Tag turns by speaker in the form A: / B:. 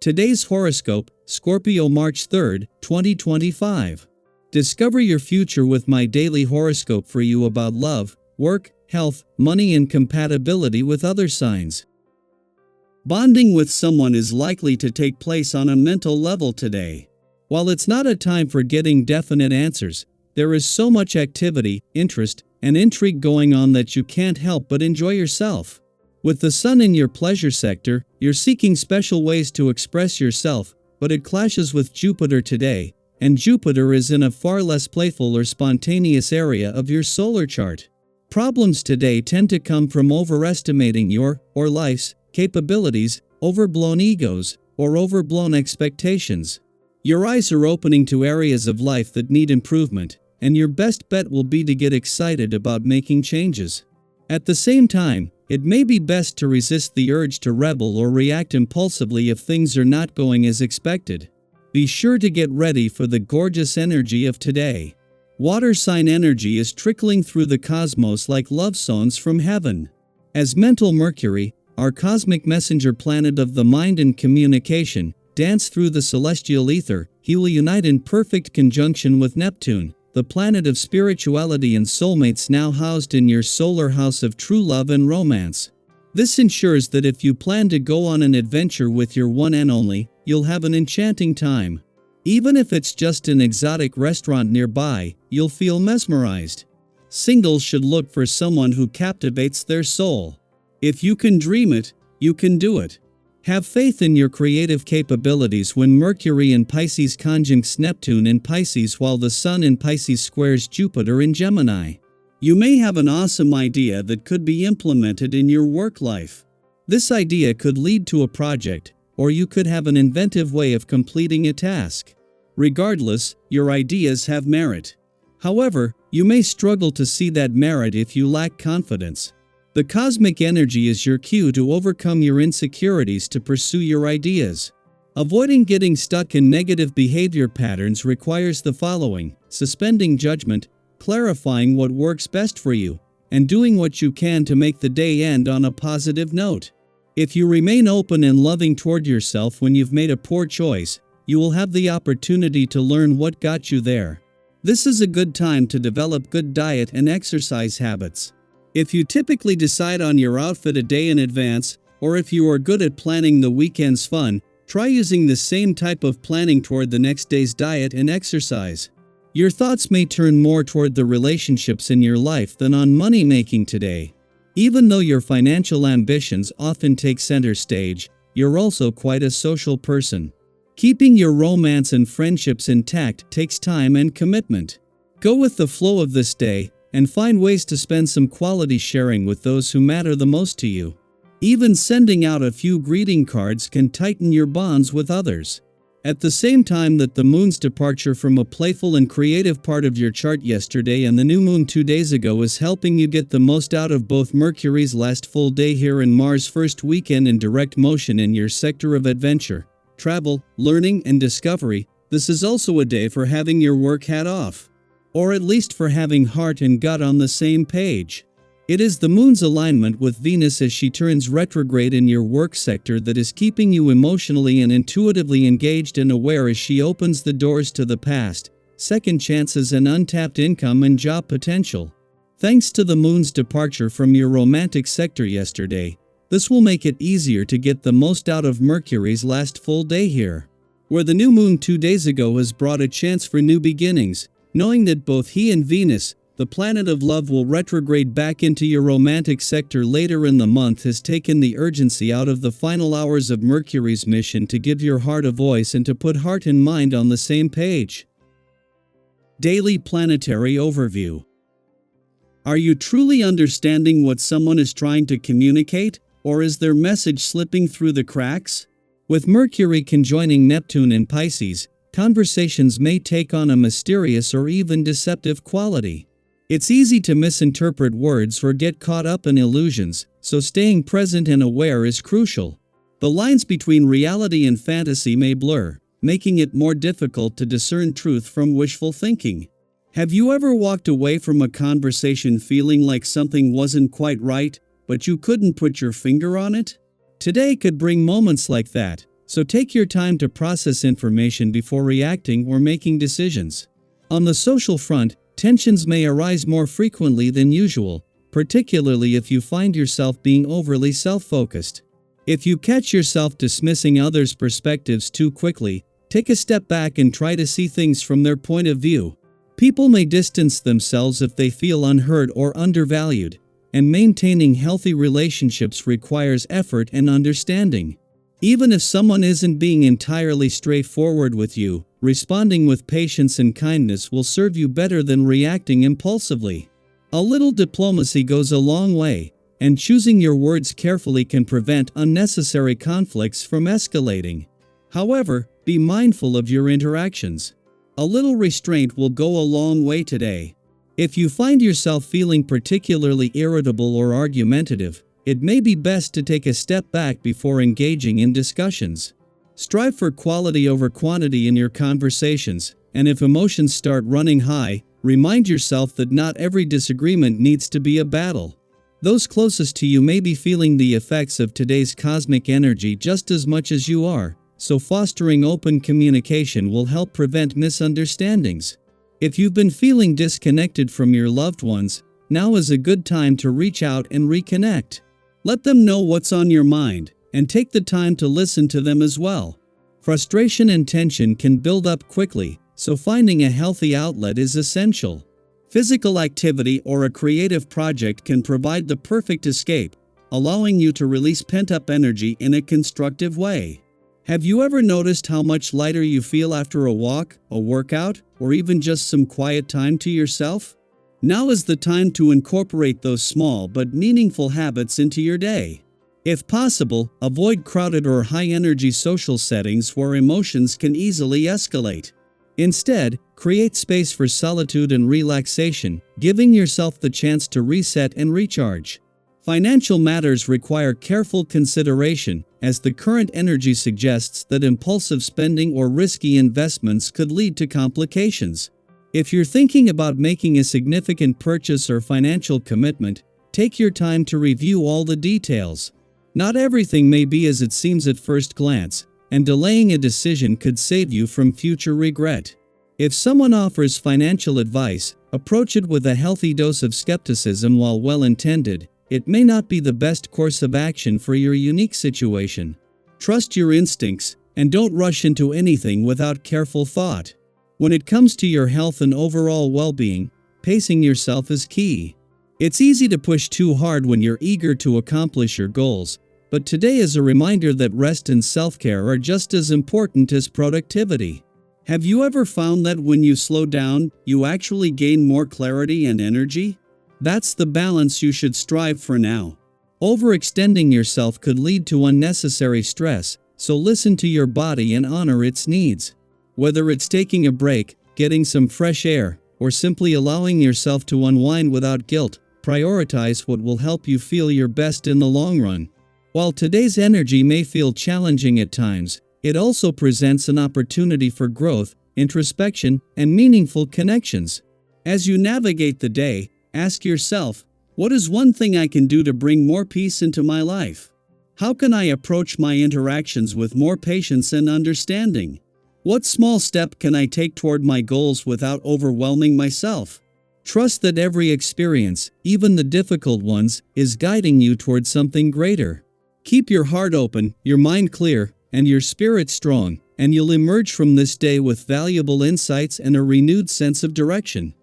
A: Today's horoscope, Scorpio March 3rd, 2025. Discover your future with my daily horoscope for you about love, work, health, money and compatibility with other signs. Bonding with someone is likely to take place on a mental level today. While it's not a time for getting definite answers, there is so much activity, interest, and intrigue going on that you can't help but enjoy yourself. With the sun in your pleasure sector, you're seeking special ways to express yourself, but it clashes with Jupiter today, and Jupiter is in a far less playful or spontaneous area of your solar chart. Problems today tend to come from overestimating your, or life's, capabilities, overblown egos, or overblown expectations. Your eyes are opening to areas of life that need improvement, and your best bet will be to get excited about making changes. At the same time, it may be best to resist the urge to rebel or react impulsively if things are not going as expected. Be sure to get ready for the gorgeous energy of today. Water sign energy is trickling through the cosmos like love songs from heaven. As mental Mercury, our cosmic messenger planet of the mind and communication, dance through the celestial ether, he will unite in perfect conjunction with Neptune, the planet of spirituality and soulmates now housed in your solar house of true love and romance. This ensures that if you plan to go on an adventure with your one and only, you'll have an enchanting time. Even if it's just an exotic restaurant nearby, you'll feel mesmerized. Singles should look for someone who captivates their soul. If you can dream it, you can do it. Have faith in your creative capabilities when Mercury in Pisces conjuncts Neptune in Pisces while the Sun in Pisces squares Jupiter in Gemini. You may have an awesome idea that could be implemented in your work life. This idea could lead to a project, or you could have an inventive way of completing a task. Regardless, your ideas have merit. However, you may struggle to see that merit if you lack confidence. The cosmic energy is your cue to overcome your insecurities to pursue your ideas. Avoiding getting stuck in negative behavior patterns requires the following: suspending judgment, clarifying what works best for you, and doing what you can to make the day end on a positive note. If you remain open and loving toward yourself when you've made a poor choice, you will have the opportunity to learn what got you there. This is a good time to develop good diet and exercise habits. If you typically decide on your outfit a day in advance, or if you are good at planning the weekend's fun, try using the same type of planning toward the next day's diet and exercise. Your thoughts may turn more toward the relationships in your life than on money making today. Even though your financial ambitions often take center stage, you're also quite a social person. Keeping your romance and friendships intact takes time and commitment. Go with the flow of this day, and find ways to spend some quality sharing with those who matter the most to you. Even sending out a few greeting cards can tighten your bonds with others. At the same time that the moon's departure from a playful and creative part of your chart yesterday and the new moon 2 days ago is helping you get the most out of both Mercury's last full day here and Mars' first weekend in direct motion in your sector of adventure, travel, learning, and discovery, this is also a day for having your work hat off. Or at least for having heart and gut on the same page. It is the moon's alignment with Venus as she turns retrograde in your work sector that is keeping you emotionally and intuitively engaged and aware as she opens the doors to the past, second chances and untapped income and job potential. Thanks to the moon's departure from your romantic sector yesterday, this will make it easier to get the most out of Mercury's last full day here. Where the new moon 2 days ago has brought a chance for new beginnings, knowing that both he and Venus, the planet of love, will retrograde back into your romantic sector later in the month has taken the urgency out of the final hours of Mercury's mission to give your heart a voice and to put heart and mind on the same page. Daily Planetary Overview. Are you truly understanding what someone is trying to communicate, or is their message slipping through the cracks? With Mercury conjoining Neptune in Pisces, conversations may take on a mysterious or even deceptive quality. It's easy to misinterpret words or get caught up in illusions, so staying present and aware is crucial. The lines between reality and fantasy may blur, making it more difficult to discern truth from wishful thinking. Have you ever walked away from a conversation feeling like something wasn't quite right, but you couldn't put your finger on it? Today could bring moments like that, so take your time to process information before reacting or making decisions. On the social front, tensions may arise more frequently than usual, particularly if you find yourself being overly self-focused. If you catch yourself dismissing others' perspectives too quickly, take a step back and try to see things from their point of view. People may distance themselves if they feel unheard or undervalued, and maintaining healthy relationships requires effort and understanding. Even if someone isn't being entirely straightforward with you, responding with patience and kindness will serve you better than reacting impulsively. A little diplomacy goes a long way, and choosing your words carefully can prevent unnecessary conflicts from escalating. However, be mindful of your interactions. A little restraint will go a long way today. If you find yourself feeling particularly irritable or argumentative, it may be best to take a step back before engaging in discussions. Strive for quality over quantity in your conversations, and if emotions start running high, remind yourself that not every disagreement needs to be a battle. Those closest to you may be feeling the effects of today's cosmic energy just as much as you are, so fostering open communication will help prevent misunderstandings. If you've been feeling disconnected from your loved ones, now is a good time to reach out and reconnect. Let them know what's on your mind, and take the time to listen to them as well. Frustration and tension can build up quickly, so finding a healthy outlet is essential. Physical activity or a creative project can provide the perfect escape, allowing you to release pent-up energy in a constructive way. Have you ever noticed how much lighter you feel after a walk, a workout, or even just some quiet time to yourself? Now is the time to incorporate those small but meaningful habits into your day. If possible, avoid crowded or high-energy social settings where emotions can easily escalate. Instead, create space for solitude and relaxation, giving yourself the chance to reset and recharge. Financial matters require careful consideration, as the current energy suggests that impulsive spending or risky investments could lead to complications. If you're thinking about making a significant purchase or financial commitment, take your time to review all the details. Not everything may be as it seems at first glance, and delaying a decision could save you from future regret. If someone offers financial advice, approach it with a healthy dose of skepticism. While well-intended, it may not be the best course of action for your unique situation. Trust your instincts, and don't rush into anything without careful thought. When it comes to your health and overall well-being, pacing yourself is key. It's easy to push too hard when you're eager to accomplish your goals, but today is a reminder that rest and self-care are just as important as productivity. Have you ever found that when you slow down, you actually gain more clarity and energy? That's the balance you should strive for now. Overextending yourself could lead to unnecessary stress, so listen to your body and honor its needs. Whether it's taking a break, getting some fresh air, or simply allowing yourself to unwind without guilt, prioritize what will help you feel your best in the long run. While today's energy may feel challenging at times, it also presents an opportunity for growth, introspection, and meaningful connections. As you navigate the day, ask yourself, what is one thing I can do to bring more peace into my life? How can I approach my interactions with more patience and understanding? What small step can I take toward my goals without overwhelming myself? Trust that every experience, even the difficult ones, is guiding you toward something greater. Keep your heart open, your mind clear, and your spirit strong, and you'll emerge from this day with valuable insights and a renewed sense of direction.